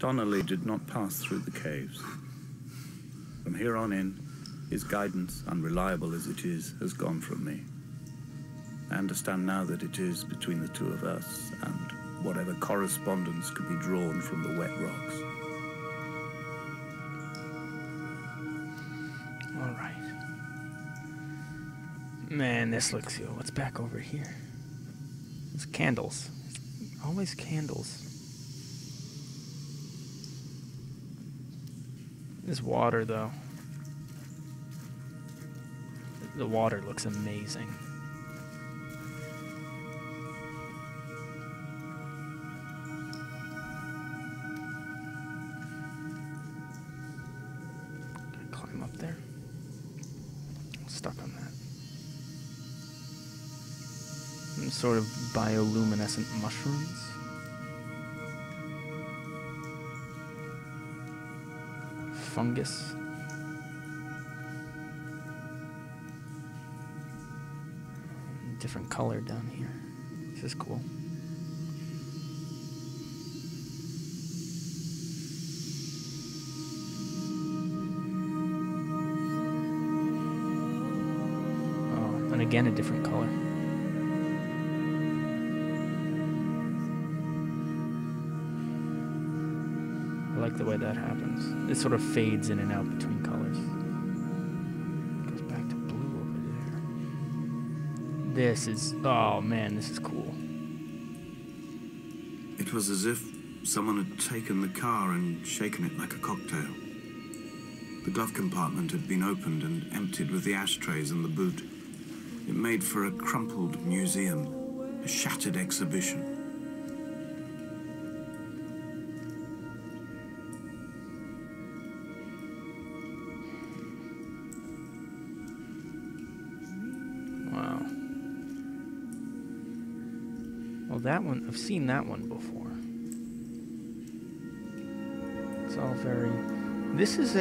Donnelly did not pass through the caves. From here on in, his guidance, unreliable as it is, has gone from me. I understand now that it is between the two of us and whatever correspondence could be drawn from the wet rocks. All right. Man, this looks good. What's back over here? It's candles. Always candles. This water, though. The water looks amazing. Climb up there. I'm stuck on that. Some sort of bioluminescent mushrooms. Fungus. Different color down here. This is cool. Oh, and again a different color. I like the way that happens. It sort of fades in and out between colors. Goes back to blue over there. This is, oh man, this is cool. It was as if someone had taken the car and shaken it like a cocktail. The glove compartment had been opened and emptied with the ashtrays and the boot. It made for a crumpled museum, a shattered exhibition. That one, I've seen that one before. It's all very... This is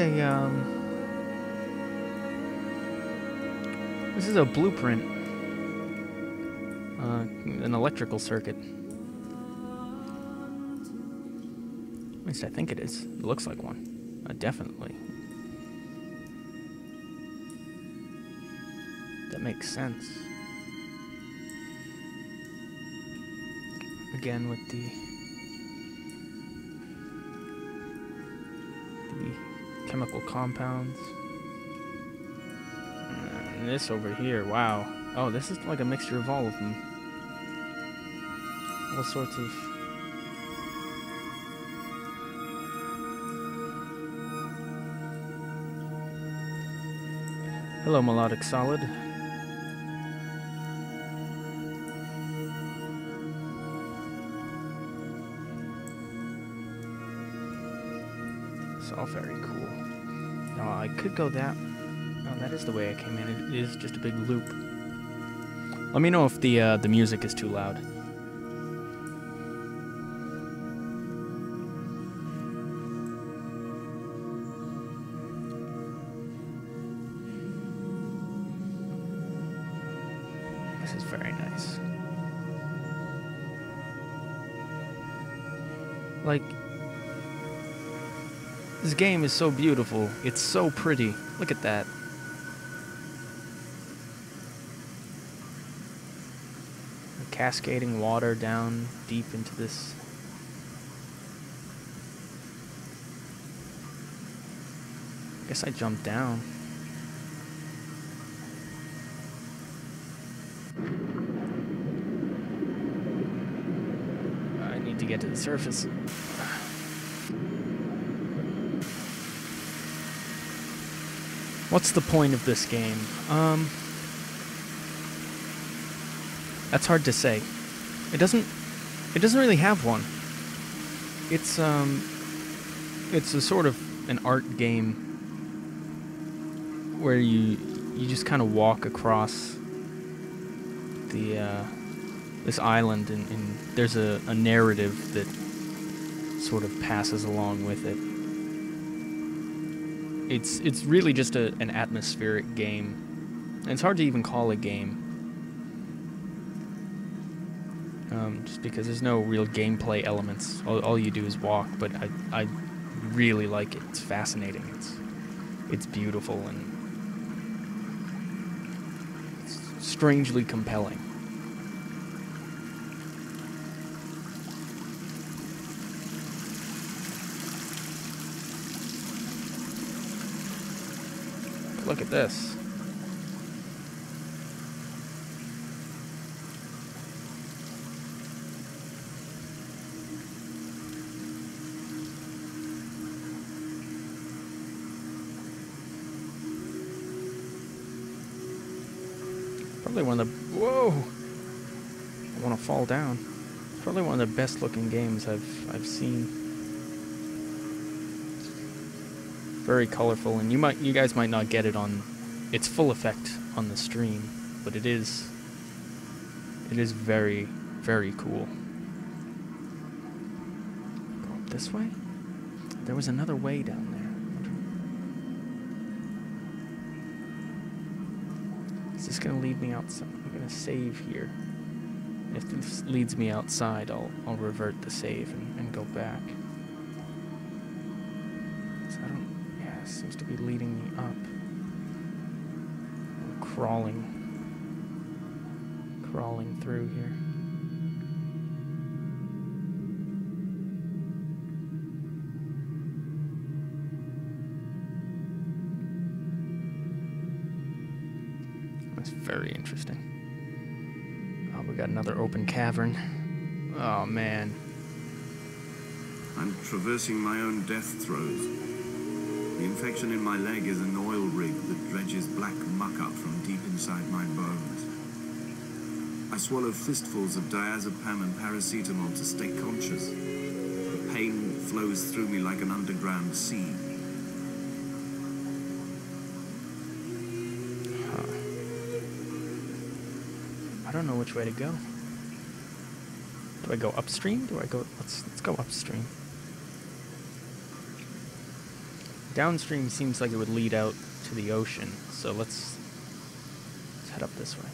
a blueprint. An electrical circuit. At least I think it is. It looks like one. Definitely. That makes sense. Again with the chemical compounds. And this over here, wow. Oh, this is like a mixture of all of them. All sorts of... Hello, melodic solid. It's all very cool. Now I could go that... Oh, that is the way I came in. It is just a big loop. Let me know if the music is too loud. This is very nice. Like... This game is so beautiful. It's so pretty. Look at that. Cascading water down deep into this. I guess I jumped down. I need to get to the surface. What's the point of this game? That's hard to say. It doesn't really have one. It's a sort of an art game where you just kind of walk across the this island and there's a narrative that sort of passes along with it. It's really just an atmospheric game. And it's hard to even call a game. just because there's no real gameplay elements. All you do is walk, but I really like it. It's fascinating. It's beautiful and it's strangely compelling. Look at this. Probably one of the... Whoa! I want to fall down. Probably one of the best looking games I've seen. Very colorful, and you guys might not get it on its full effect on the stream, but it is very, very cool. Go up this way? There was another way down there. Is this gonna lead me outside? I'm gonna save here. If this leads me outside, I'll revert the save and go back. So I don't... Yeah, it seems to be leading me up. I'm crawling through here. That's very interesting. Oh, we got another open cavern. Oh, man. I'm traversing my own death throes. The infection in my leg is an oil rig that dredges black muck up from deep inside my bones. I swallow fistfuls of diazepam and paracetamol to stay conscious. The pain flows through me like an underground sea. I don't know which way to go. Do I go upstream? Do I go... Let's go upstream. Downstream seems like it would lead out to the ocean, so let's head up this way.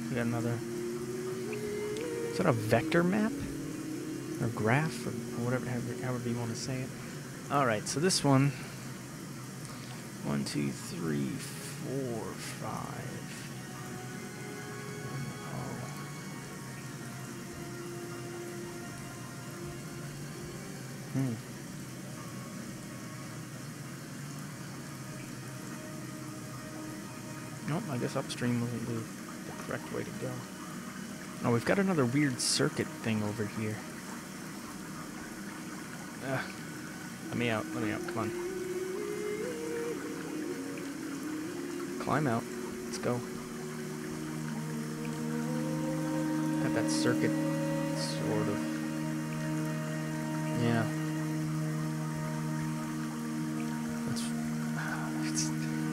We got another... Is that a vector map? Or graph? Or whatever, however you want to say it. Alright, so this one... 1, 2, 3, 4, 5... Nope, I guess upstream wasn't the correct way to go. Oh, we've got another weird circuit thing over here. Let me out, come on. Climb out, let's go. Got that circuit, sort of. Yeah.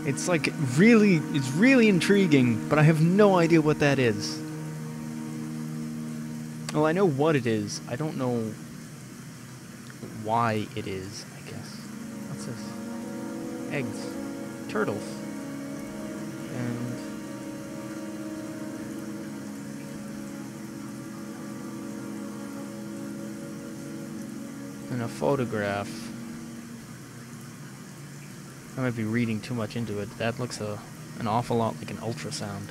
It's like really, it's really intriguing, but I have no idea what that is. Well, I know what it is. I don't know why it is, I guess. What's this? Eggs. Turtles. And a photograph. I might be reading too much into it. That looks an awful lot like an ultrasound.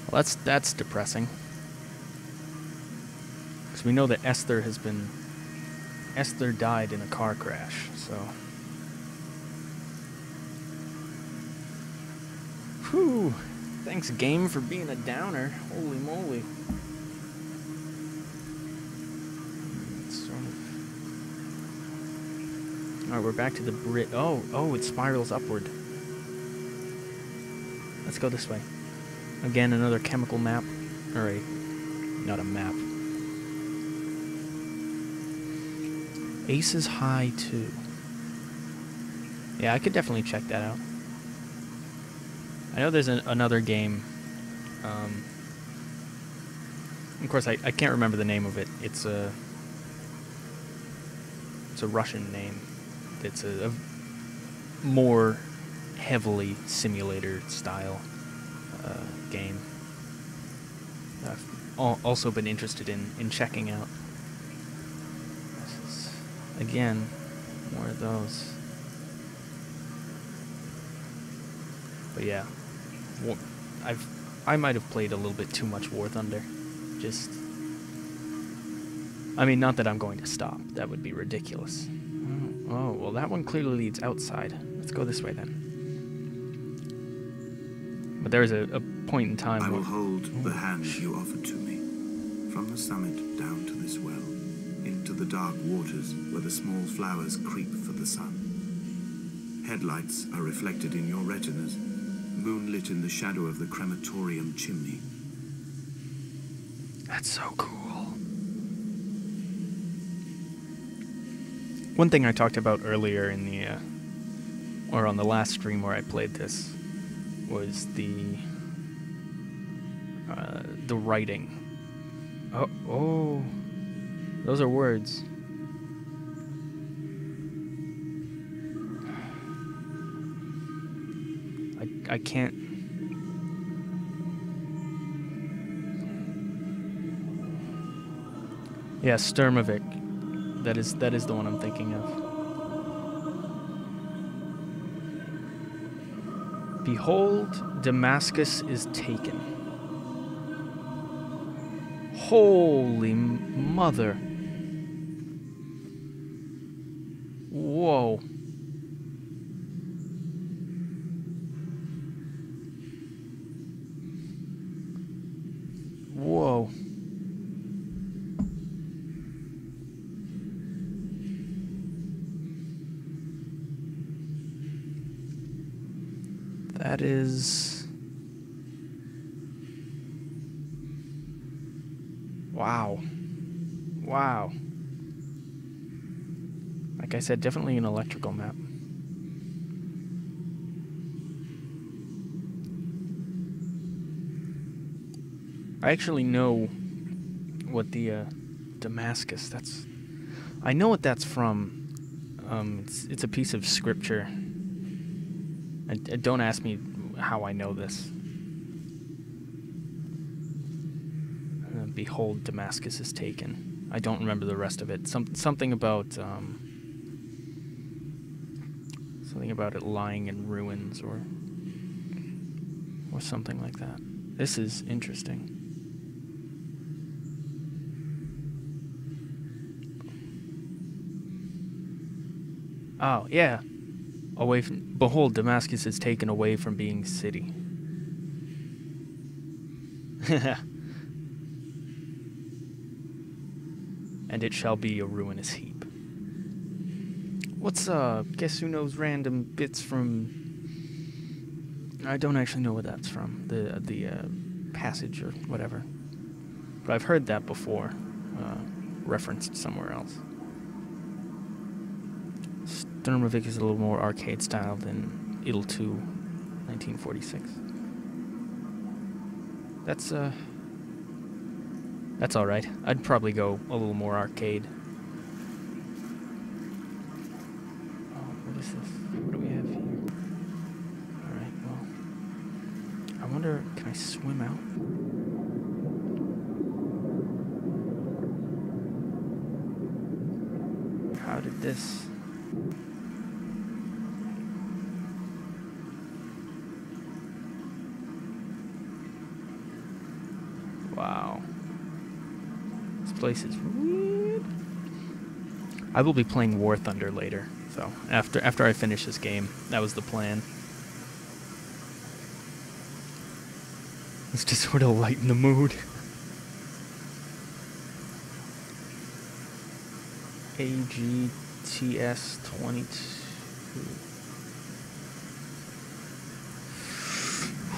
Well, that's depressing. Because we know that Esther died in a car crash, so... Whew! Thanks, game, for being a downer. Holy moly. Alright, we're back to the bridge. Oh, it spirals upward. Let's go this way. Again, another chemical map. Not a map. Aces High 2. Yeah, I could definitely check that out. I know there's another game. Of course, I can't remember the name of it. It's a Russian name. It's a more heavily simulator style game. I've also been interested in checking out. This is, again, more of those. But yeah, I might have played a little bit too much War Thunder. Just, I mean, not that I'm going to stop. That would be ridiculous. Oh, well, that one clearly leads outside. Let's go this way then. But there is a point in time I where... will hold the hand you offered to me, from the summit down to this well, into the dark waters where the small flowers creep for the sun. Headlights are reflected in your retinas, moonlit in the shadow of the crematorium chimney. That's so cool. One thing I talked about earlier in the, or on the last stream where I played this, was the writing. Oh, those are words. I can't. Yeah, Sturmovik. That is the one I'm thinking of. Behold, Damascus is taken. Holy mother. Whoa. Whoa. That is... Wow. Wow. Like I said, definitely an electrical map. I actually know what the Damascus, that's... I know what that's from. It's a piece of scripture. Don't ask me how I know this. Behold, Damascus is taken. I don't remember the rest of it. Something about it lying in ruins or something like that. This is interesting. Oh yeah. Behold, Damascus is taken away from being city. And it shall be a ruinous heap. What's, guess who knows random bits from... I don't actually know what that's from. The passage or whatever. But I've heard that before. Referenced somewhere else. Sturmovik is a little more arcade style than Idle 2, 1946. That's alright. I'd probably go a little more arcade. Oh, what is this? What do we have here? Alright, well... I wonder, can I swim out? How did this... Wow. This place is weird. I will be playing War Thunder later, so after I finish this game, that was the plan. It's to sort of lighten the mood. AGTS 22.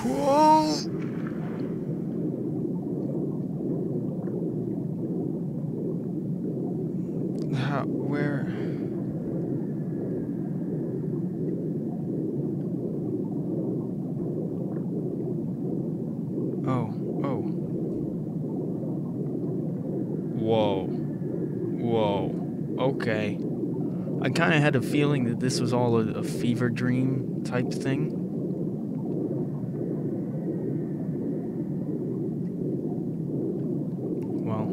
Whoa! Where? Whoa. Whoa. Okay. I kind of had a feeling that this was all a fever dream type thing. Well.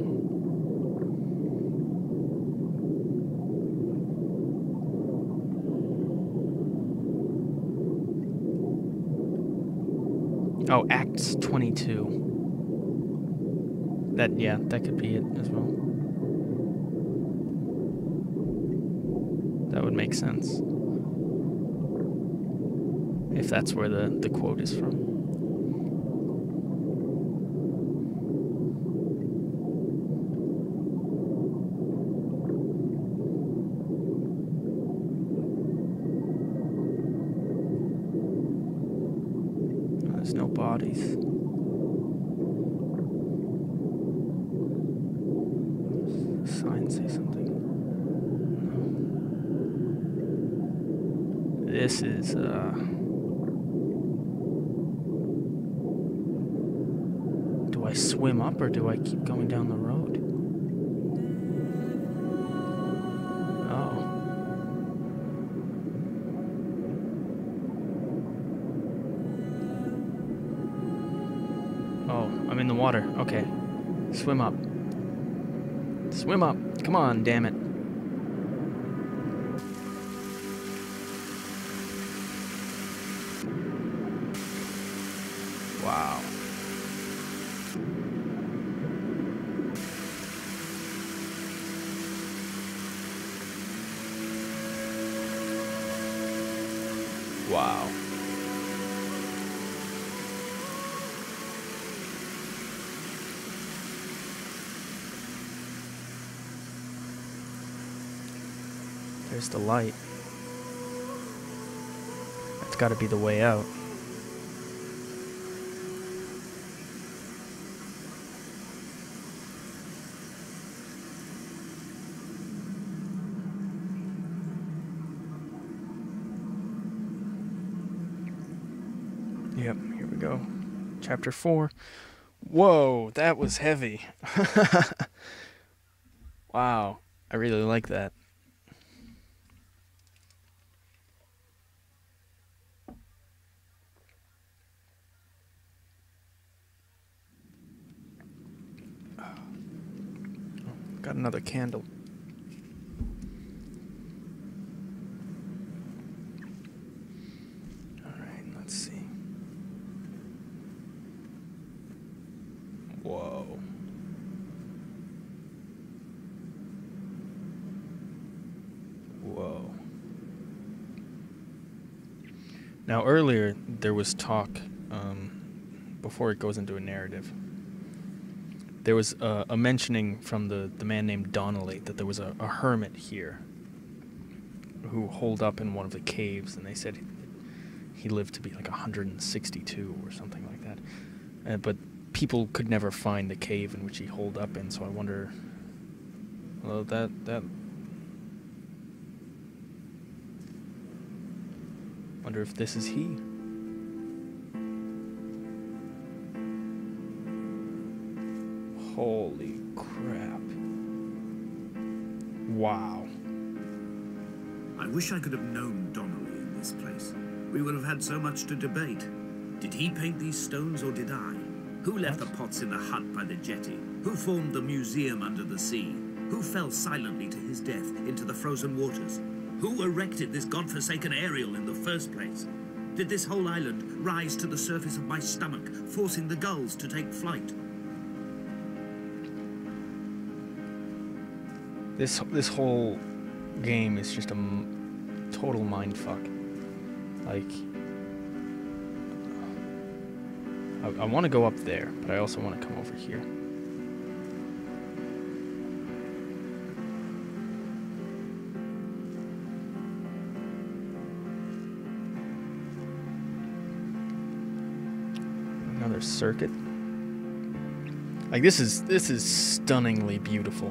Oh, Acts 22. That could be it as well. That would make sense. If that's where the quote is from. There's no bodies. Sign say something. No. This is do I swim up or do I keep going down the road? Oh. Oh, I'm in the water. Okay. Swim up. Swim up. Come on, damn it. Wow. Wow. There's the light. That's got to be the way out. Yep, here we go. Chapter 4. Whoa, that was heavy. Wow, I really like that. Got another candle. Alright, let's see. Whoa. Whoa. Now earlier there was talk, before it goes into a narrative, there was a mentioning from the man named Donnelly that there was a hermit here who holed up in one of the caves, and they said he lived to be like 162 or something like that. But people could never find the cave in which he holed up in, so I wonder... Well, that... Wonder if this is he. Holy crap. Wow. I wish I could have known Donnelly in this place. We would have had so much to debate. Did he paint these stones or did I? Who left the pots in the hut by the jetty? Who formed the museum under the sea? Who fell silently to his death into the frozen waters? Who erected this godforsaken aerial in the first place? Did this whole island rise to the surface of my stomach, forcing the gulls to take flight? This whole game is just a total mindfuck. Like, I want to go up there, but I also want to come over here. Another circuit. Like, this is stunningly beautiful.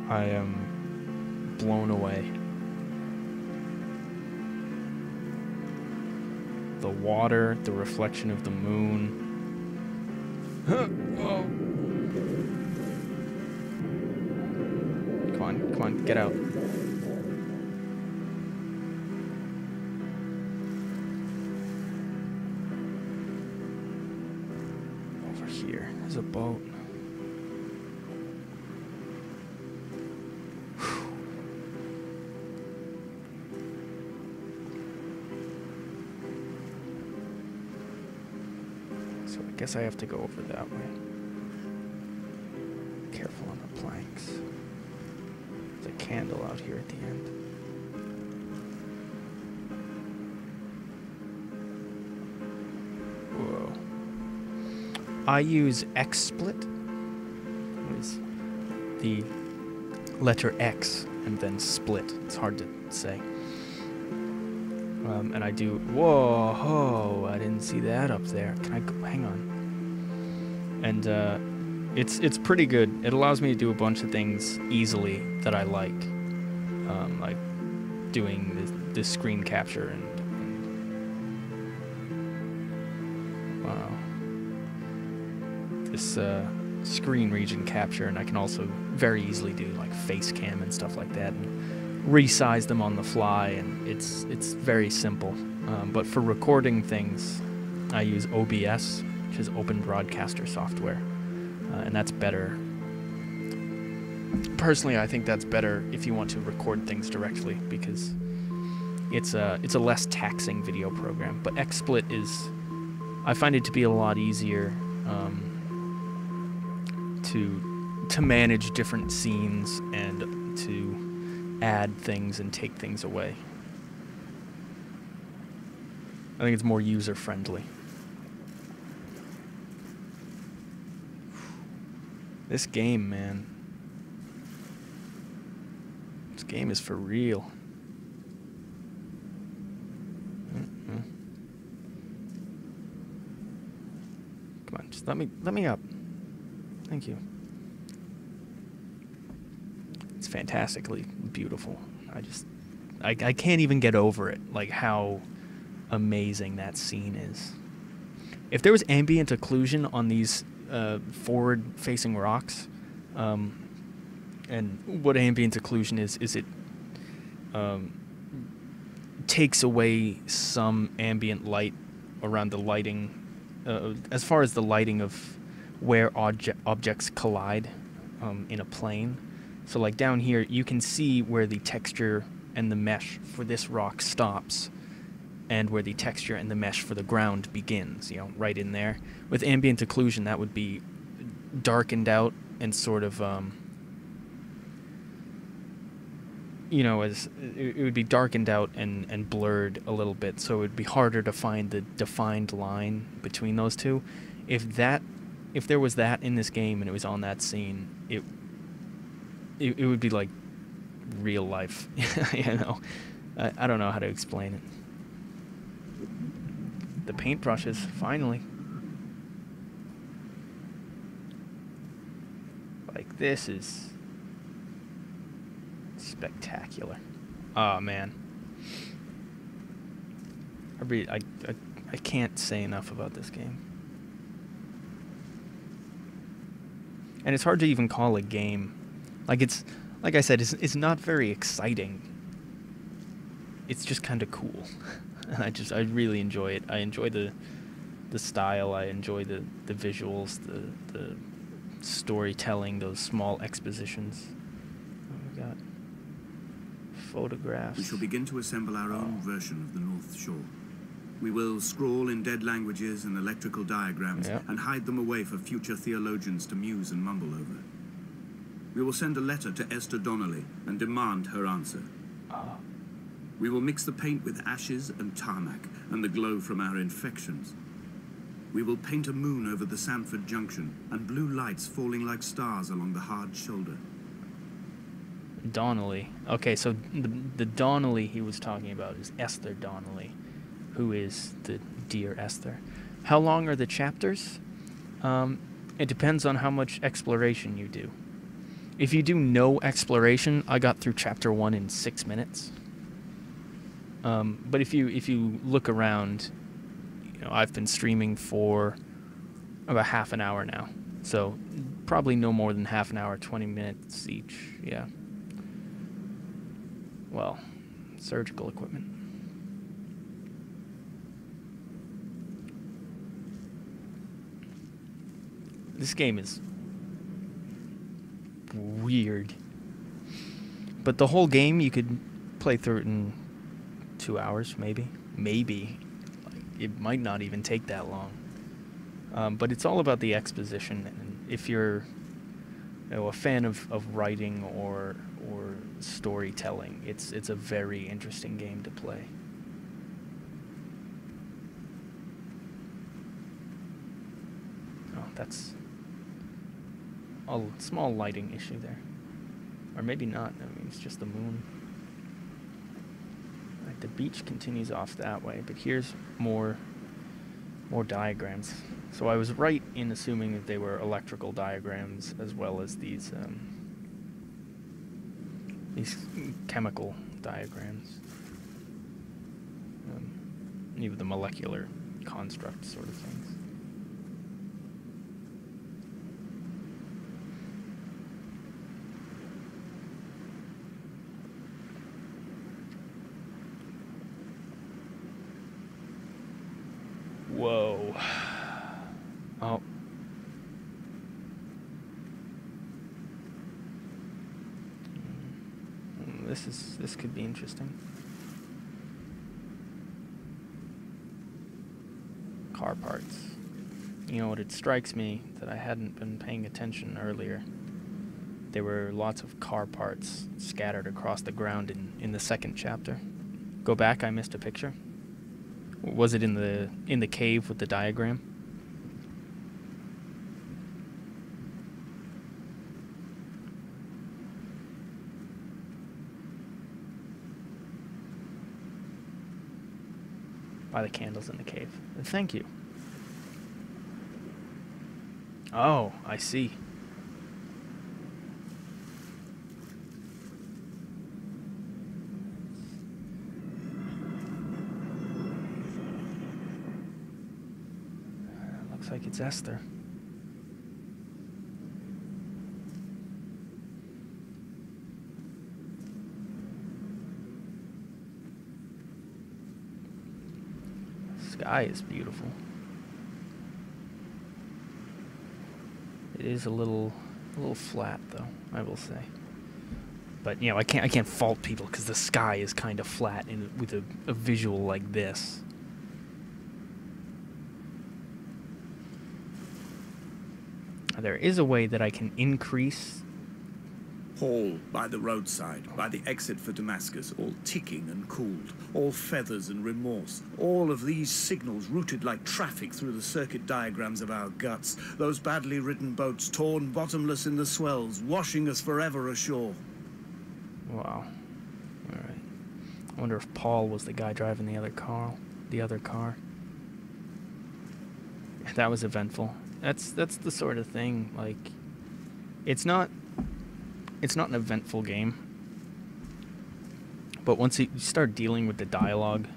I am blown away. the water, the reflection of the moon. Oh. Come on, get out. Over here, there's a boat. So I guess I have to go over that way. Careful on the planks. There's a candle out here at the end. Whoa. I use XSplit. What is the letter X and then split? It's hard to say. And I do. Whoa! I didn't see that up there. Can I go? Hang on. And it's pretty good. It allows me to do a bunch of things easily that I like doing this screen capture and wow, this screen region capture, and I can also very easily do like face cam and stuff like that, and resize them on the fly, and it's very simple. But for recording things, I use OBS, which is Open Broadcaster Software, and that's better. Personally, I think that's better if you want to record things directly, because it's a less taxing video program. But XSplit I find it to be a lot easier to manage different scenes and to add things and take things away. I think it's more user-friendly. This game, man. This game is for real. Come on, just let me up. Thank you. It's fantastically beautiful. I can't even get over it, like how amazing that scene is. If there was ambient occlusion on these forward-facing rocks, and what ambient occlusion is it takes away some ambient light around the lighting, as far as the lighting of where objects collide in a plane. So like down here, you can see where the texture and the mesh for this rock stops, and where the texture and the mesh for the ground begins, right in there. With ambient occlusion, that would be darkened out and sort of, as it would be darkened out and blurred a little bit, so it would be harder to find the defined line between those two. If there was that in this game and it was on that scene, it would be like real life. I don't know how to explain it. The paintbrushes, finally. Like, this is spectacular. Oh man, I can't say enough about this game. And it's hard to even call a game. Like I said, it's not very exciting. It's just kind of cool. And I really enjoy it. I enjoy the style. I enjoy the visuals, the storytelling, those small expositions. Oh, we got photographs. We shall begin to assemble our own version of the North Shore. We will scrawl in dead languages and electrical diagrams, and hide them away for future theologians to muse and mumble over. We will send a letter to Esther Donnelly and demand her answer. We will mix the paint with ashes and tarmac and the glow from our infections. We will paint a moon over the Sanford Junction and blue lights falling like stars along the hard shoulder. Donnelly. Okay, so the Donnelly he was talking about is Esther Donnelly, who is the dear Esther. How long are the chapters? It depends on how much exploration you do. If you do no exploration, I got through chapter 1 in 6 minutes. But if you look around, I've been streaming for about half an hour now. So probably no more than half an hour, 20 minutes each. Yeah. Well, surgical equipment. This game is weird. But the whole game, you could play through it in 2 hours, maybe. Maybe. It might not even take that long. But it's all about the exposition. And if you're a fan of writing or storytelling, it's a very interesting game to play. Oh, that's a small lighting issue there. Or maybe not. I mean, it's just the moon. Right, the beach continues off that way, but here's more diagrams. So I was right in assuming that they were electrical diagrams as well as these chemical diagrams. Even the molecular construct sort of things. Whoa. Oh. This could be interesting. Car parts. It strikes me that I hadn't been paying attention earlier. There were lots of car parts scattered across the ground in the second chapter. Go back, I missed a picture. Was it in the cave with the diagram? By the candles in the cave. Thank you. Oh, I see. Looks like it's Esther. Sky is beautiful. It is a little flat, though, I will say. But I can't fault people because the sky is kind of flat with a visual like this. There is a way that I can increase. Hall by the roadside, by the exit for Damascus, all ticking and cooled, all feathers and remorse, all of these signals routed like traffic through the circuit diagrams of our guts, those badly ridden boats torn bottomless in the swells, washing us forever ashore. Wow. All right. I wonder if Paul was the guy driving the other car. That was eventful. That's the sort of thing, like, it's not an eventful game, but once you start dealing with the dialogue,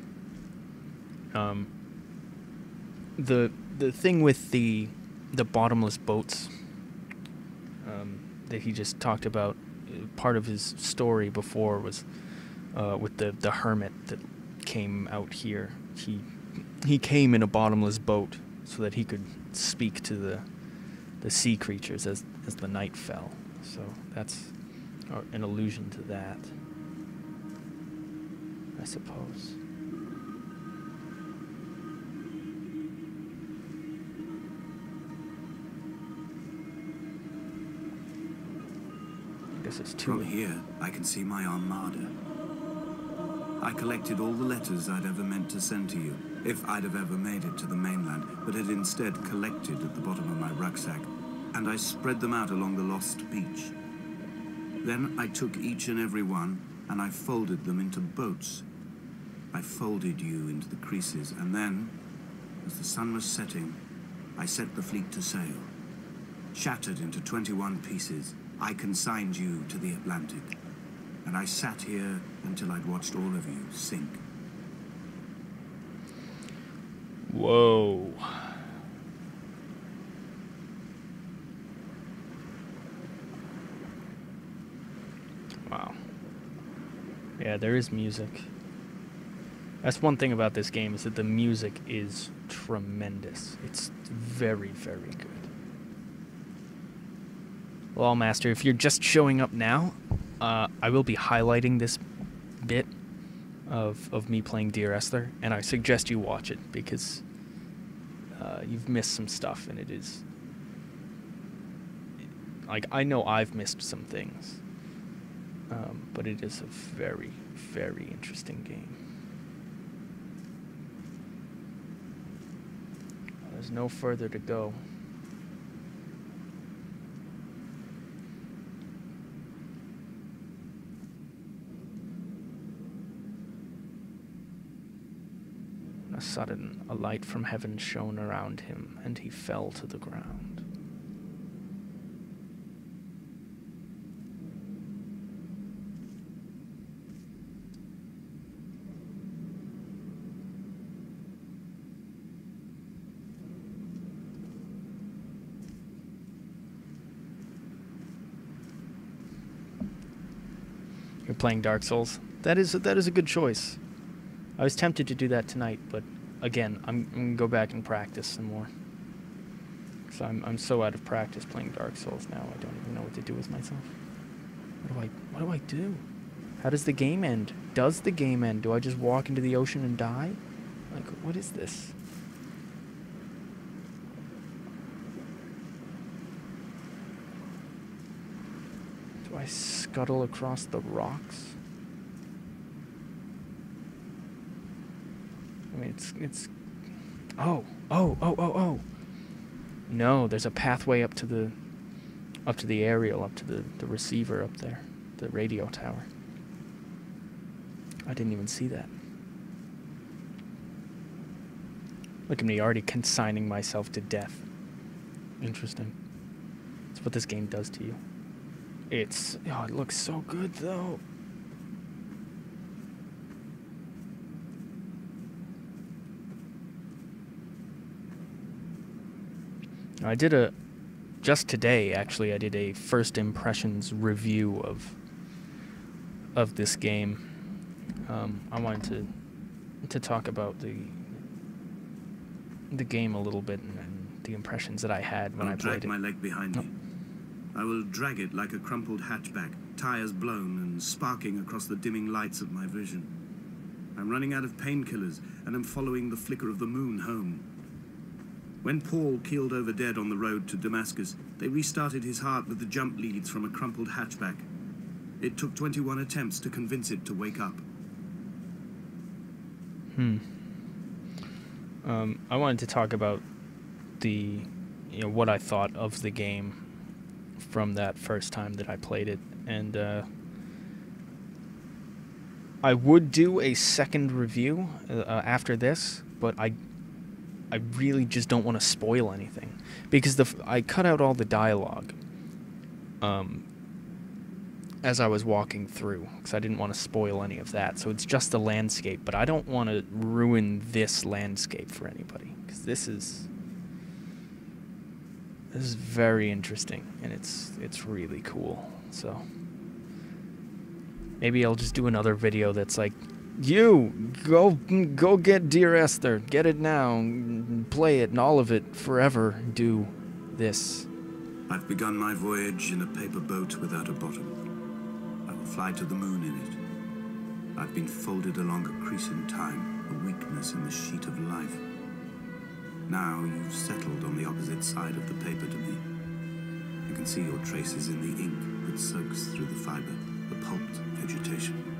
the thing with the bottomless boats that he just talked about, part of his story before was with the hermit that came out here. He came in a bottomless boat so that he could speak to the sea creatures as the night fell. So that's an allusion to that, I suppose. I guess it's two. From here, I can see my armada. I collected all the letters I'd ever meant to send to you, if I'd have ever made it to the mainland, but had instead collected at the bottom of my rucksack, and I spread them out along the lost beach. Then I took each and every one, and I folded them into boats. I folded you into the creases, and then, as the sun was setting, I set the fleet to sail. Shattered into 21 pieces, I consigned you to the Atlantic, and I sat here until I'd watched all of you sink. Whoa. Wow. Yeah, there is music. That's one thing about this game, is that the music is tremendous. It's very, very good. Well, Master, if you're just showing up now, I will be highlighting this bit of me playing Dear Esther, and I suggest you watch it, because you've missed some stuff, and it is... Like, I know I've missed some things, but it is a very, very interesting game. There's no further to go. Sudden, a light from heaven shone around him, and he fell to the ground. You're playing Dark Souls? That is a good choice. I was tempted to do that tonight, but again, I'm gonna go back and practice some more. So I'm so out of practice playing Dark Souls now. I don't even know what to do with myself. What do I do? How does the game end? Does the game end? Do I just walk into the ocean and die? Like, what is this? Do I scuttle across the rocks? I mean, it's... Oh! No, there's a pathway up to the aerial, up to the receiver up there, the radio tower. I didn't even see that. Look at me, already consigning myself to death. Interesting. That's what this game does to you. It's... Oh, it looks so good, though. I did just today, actually, I did a first impressions review of this game. I wanted to talk about the game a little bit, and the impressions that I had when I played it. I'll drag my leg behind me. I will drag it like a crumpled hatchback, tires blown and sparking across the dimming lights of my vision. I'm running out of painkillers, and am following the flicker of the moon home. When Paul keeled over dead on the road to Damascus, they restarted his heart with the jump leads from a crumpled hatchback. It took 21 attempts to convince it to wake up. I wanted to talk about what I thought of the game from that first time that I played it, and I would do a second review after this, but I really just don't want to spoil anything, because I cut out all the dialogue as I was walking through, because I didn't want to spoil any of that. So it's just the landscape, but I don't want to ruin this landscape for anybody, because this is very interesting, and it's really cool. So maybe I'll just do another video that's like, you go get Dear Esther, get it now, play it, and all of it forever. Do this. I've begun my voyage in a paper boat without a bottom. I will fly to the moon in it. I've been folded along a crease in time, a weakness in the sheet of life. Now you've settled on the opposite side of the paper to me. I can see your traces in the ink that soaks through the fiber, the pulped vegetation.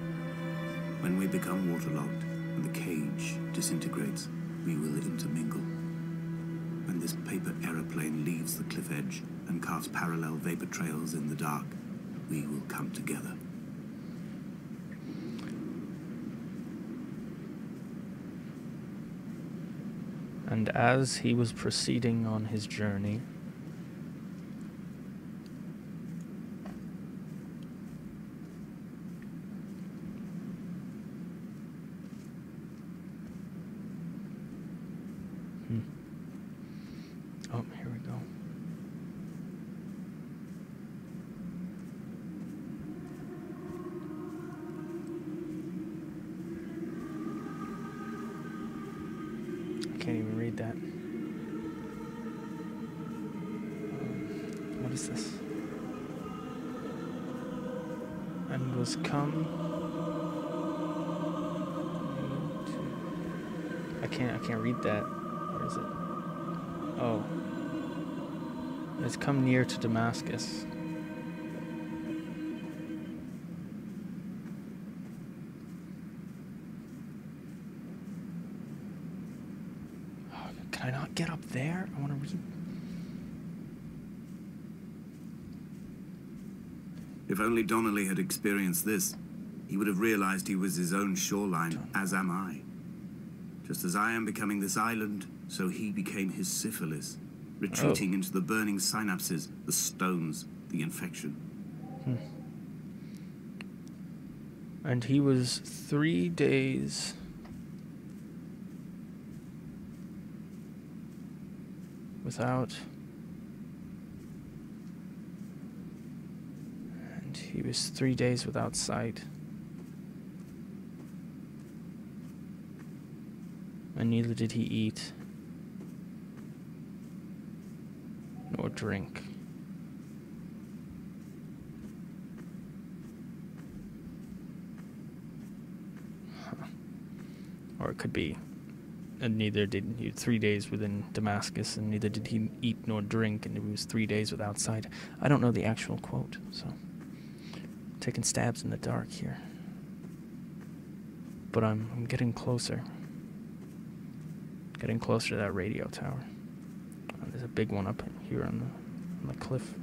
When we become waterlogged and the cage disintegrates, we will intermingle. When this paper aeroplane leaves the cliff edge and casts parallel vapor trails in the dark, we will come together. And as he was proceeding on his journey, Oh, here we go. I can't even read that. What is this? And was come. I can't read that. Where is it? Oh. It's come near to Damascus. Oh, can I not get up there? I want to read. If only Donnelly had experienced this, he would have realized he was his own shoreline, as am I. Just as I am becoming this island, so he became his syphilis, retreating into the burning synapses, the stones, the infection. And he was 3 days without. And he was 3 days without sight. And neither did he eat nor drink. Or it could be, and neither did he 3 days within Damascus, and neither did he eat nor drink, and he was 3 days without sight. I don't know the actual quote, so I'm taking stabs in the dark here. But I'm getting closer. Getting closer to that radio tower. There's a big one up here on the cliff.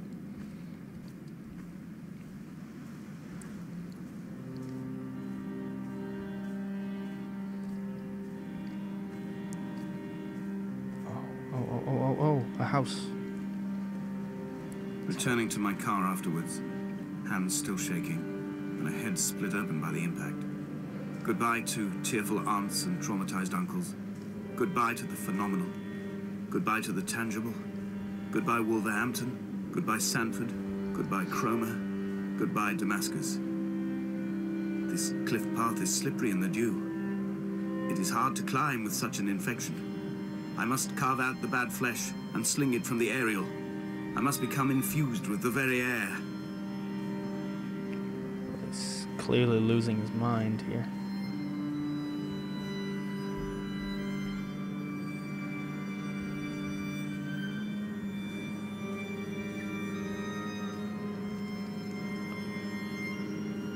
Oh, a house. Returning to my car afterwards, hands still shaking, and a head split open by the impact. Goodbye to tearful aunts and traumatized uncles. Goodbye to the phenomenal. Goodbye to the tangible. Goodbye Wolverhampton. Goodbye Sanford. Goodbye Cromer. Goodbye Damascus. This cliff path is slippery in the dew. It is hard to climb with such an infection. I must carve out the bad flesh and sling it from the aerial. I must become infused with the very air. He's clearly losing his mind here.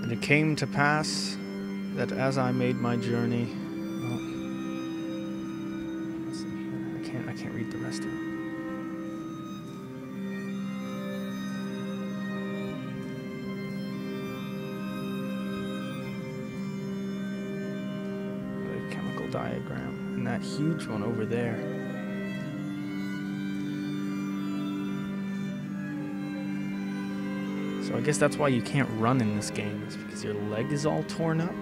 And it came to pass that as I made my journey, let's see here. I can't read the rest of it. The chemical diagram, and that huge one over there. So I guess that's why you can't run in this game, is because your leg is all torn up.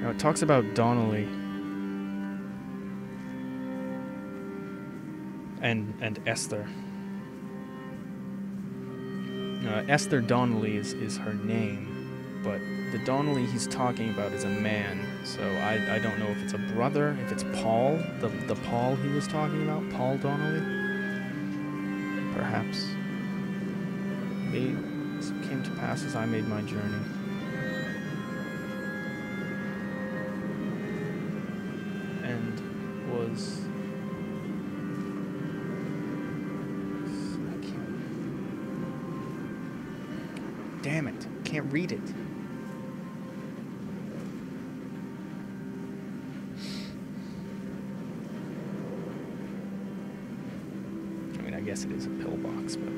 Now it talks about Donnelly and Esther. Esther Donnelly is her name, but the Donnelly he's talking about is a man. So I don't know if it's a brother, if it's Paul, the Paul he was talking about, Paul Donnelly. Perhaps. This came to pass as I made my journey. And was... Damn it. Can't read it. I guess it is a pillbox, but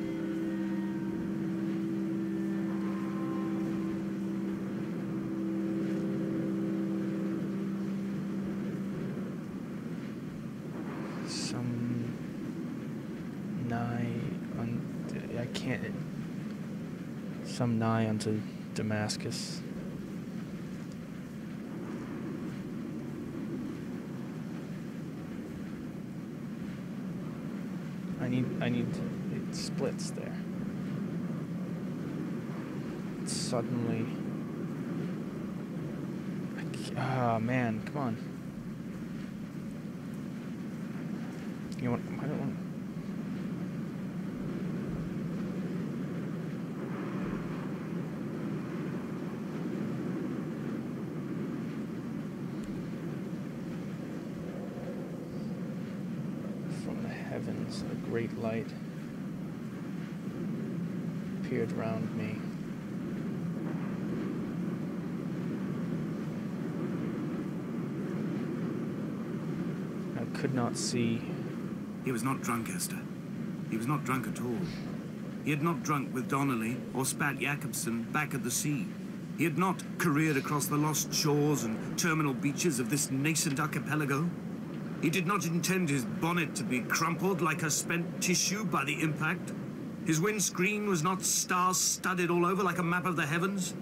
some nigh unto Damascus. need, it splits there. It's suddenly, ah, man, come on. You want, I don't want. Heavens, a great light appeared round me. I could not see. He was not drunk, Esther. He was not drunk at all. He had not drunk with Donnelly or spat Jakobsen back at the sea. He had not careered across the lost shores and terminal beaches of this nascent archipelago. He did not intend his bonnet to be crumpled like a spent tissue by the impact. His windscreen was not star-studded all over like a map of the heavens.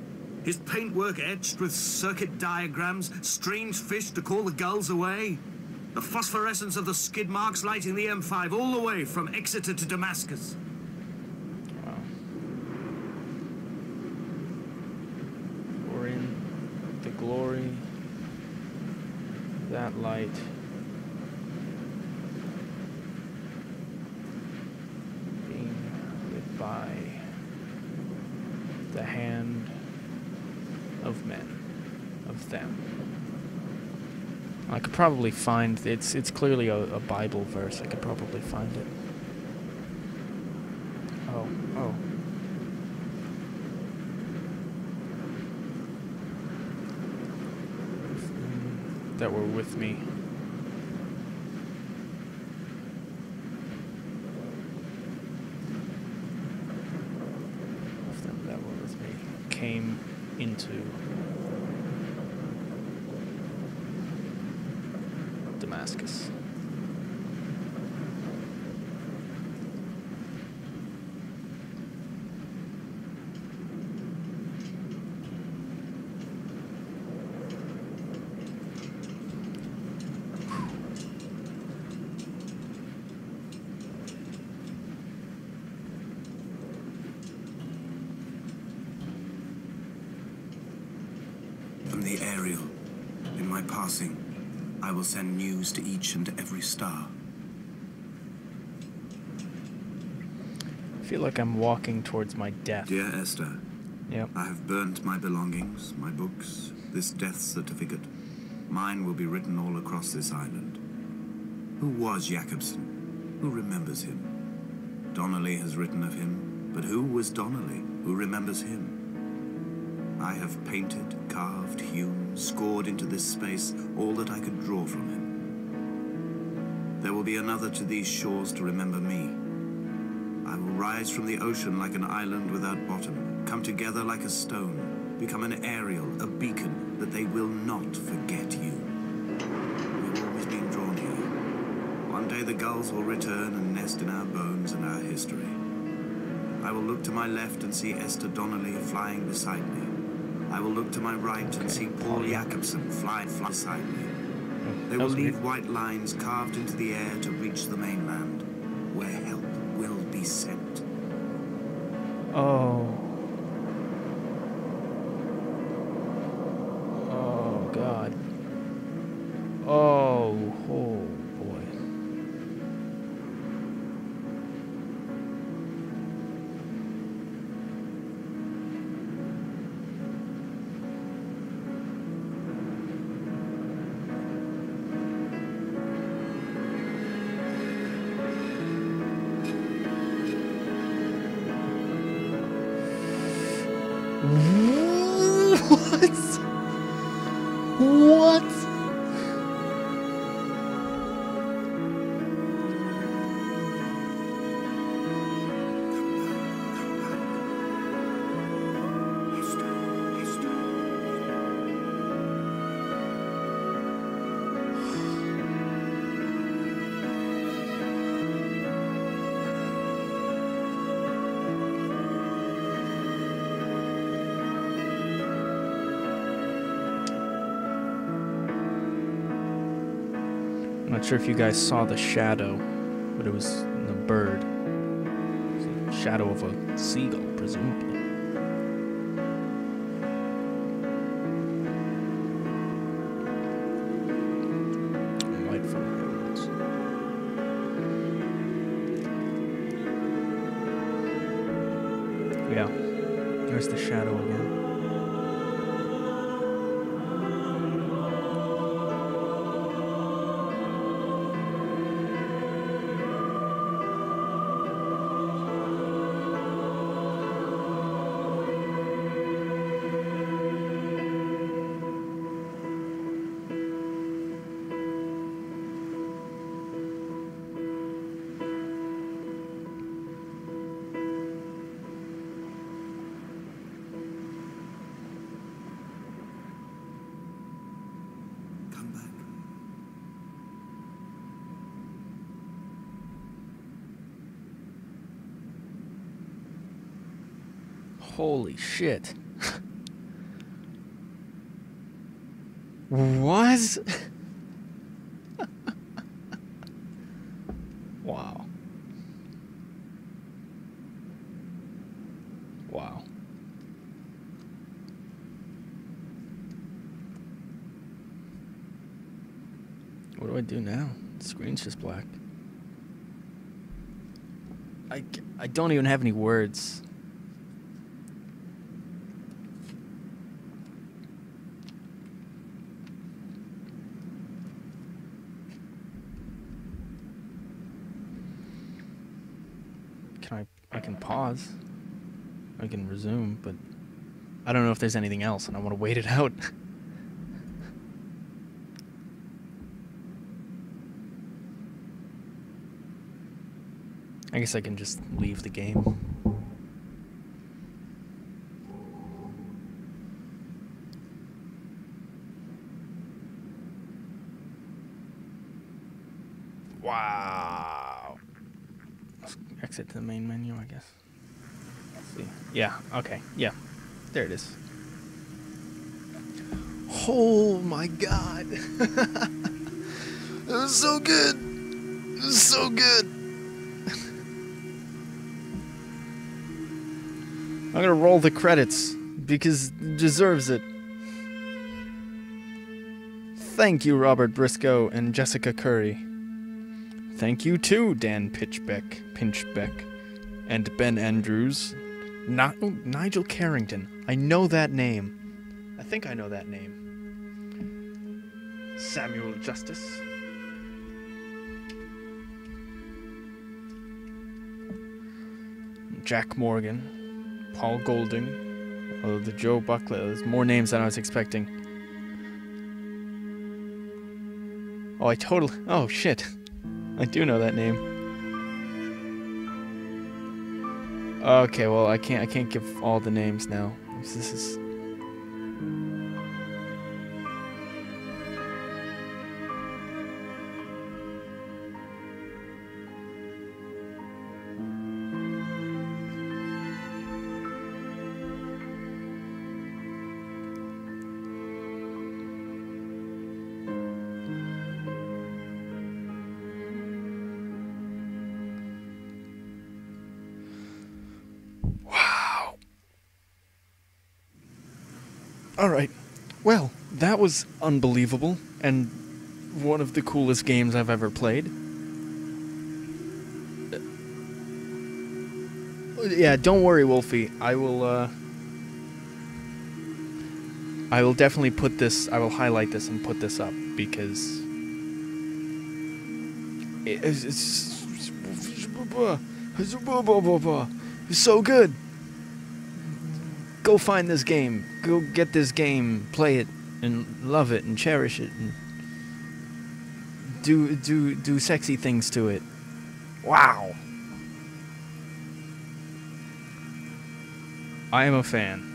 His paintwork etched with circuit diagrams, strange fish to call the gulls away. The phosphorescence of the skid marks lighting the M5 all the way from Exeter to Damascus. Wow. We're in the glory, that light. By the hand of men, of them. I could probably find, it's clearly a Bible verse. I could probably find it. Oh. That were with me. Came into Damascus. From the aerial, in my passing, I will send news to each and every star. I feel like I'm walking towards my death. Dear Esther, Yep. I have burnt my belongings, my books, this death certificate. Mine will be written all across this island. Who was Jakobsen? Who remembers him? Donnelly has written of him, but who was Donnelly? Who remembers him? I have painted, carved, hewn, scored into this space all that I could draw from him. There will be another to these shores to remember me. I will rise from the ocean like an island without bottom, come together like a stone, become an aerial, a beacon, that they will not forget you. We've always been drawn here. One day the gulls will return and nest in our bones and our history. I will look to my left and see Esther Donnelly flying beside me. I will look to my right and see Paul Jakobsen fly beside me. They will leave white lines carved into the air to reach the mainland, where help will be sent. Oh. Oh, God. Oh, boy. What? I'm not sure if you guys saw the shadow, but it was in the bird. It's a shadow of a seagull, presumably. Light from the heavens. Yeah, there's the shadow again. Holy shit. What? Wow. Wow. What do I do now? The screen's just black. I don't even have any words. I can pause. I can resume, but I don't know if there's anything else, and I want to wait it out. I guess I can just leave the game. Wow. Let's exit to the main menu, I guess. Let's see. Yeah, okay. Yeah. There it is. Oh my god. It was so good. It was so good. I'm gonna roll the credits because it deserves it. Thank you, Robert Briscoe and Jessica Curry. Thank you too, Dan Pinchbeck, and Ben Andrews. Nigel Carrington. I know that name. I think I know that name. Samuel Justice. Jack Morgan. Paul Golding. Oh, the Joe Buckley. There's more names than I was expecting. Oh, oh, shit. I do know that name. Okay, well, I can't give all the names now. This is... Alright, well, that was unbelievable, and one of the coolest games I've ever played. Yeah, don't worry, Wolfie. I will definitely put this, I will highlight this and put this up, because it's so good. Go find this game. Go get this game, play it, and love it, and cherish it, and do sexy things to it. Wow. I am a fan.